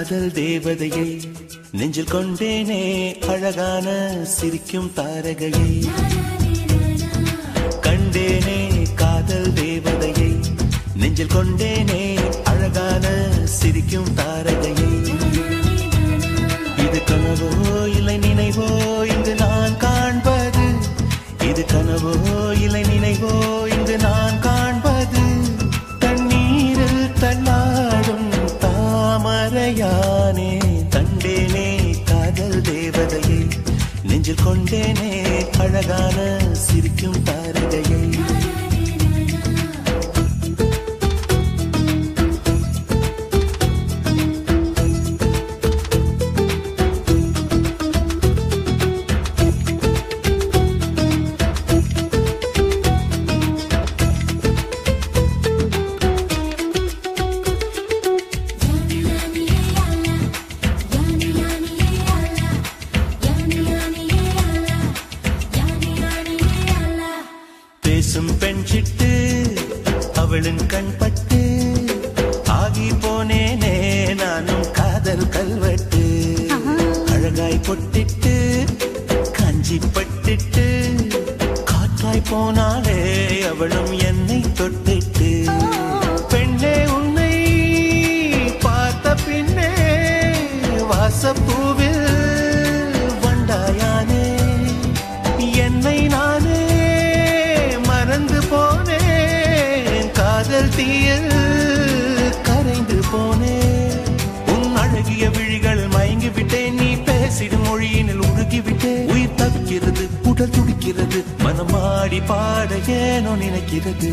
காதல் தேவதையை நெஞ்சில் கொண்டேனே அழகான சிரிக்கும் தாரகையை கண்டேனே காதல் தேவதையை நெஞ்சில் கொண்டேனே அழகான சிரிக்கும் தாரகையை இது கனவோ இல்லை நினைவோ இங்கு நான் காண்பது இது கனவோ இல்லை நினைவோ இங்கு நான் காண்பது தண்ணீரில் தள்ளாடும் தாமரையானே கண்டேனே காதல் தேவதையை நெஞ்சில் கொண்டேனே அழகான சிரிக்கும் தாரகையை பேசும் பெண் சிட்டு அவளின் கண்பட்டு ஆகி போனேனே நானும் காதல் கல்வெட்டு அழகாய் பொட்டிட்டு காஞ்சி பட்டிட்டு காற்றாய் போனாலே அவளும் என்னை தொட்டிட்டு பெண்ணே உன்னை பார்த்த பின்னே வாசப்பூவில் வண்டாயானே என்னை நானே மறந்து போனேன் காதல் தீயில் கரைந்து போனேன் உன் அழகிய விழிகள் மயங்கி விட்டேன் நீ பேசிடும் மொழியினில் உருகிவிட்டேன் உயிர் தவிக்கிறது உடல் துடிக்கிறது மனமாடி பாட ஏனோ நினைக்கிறது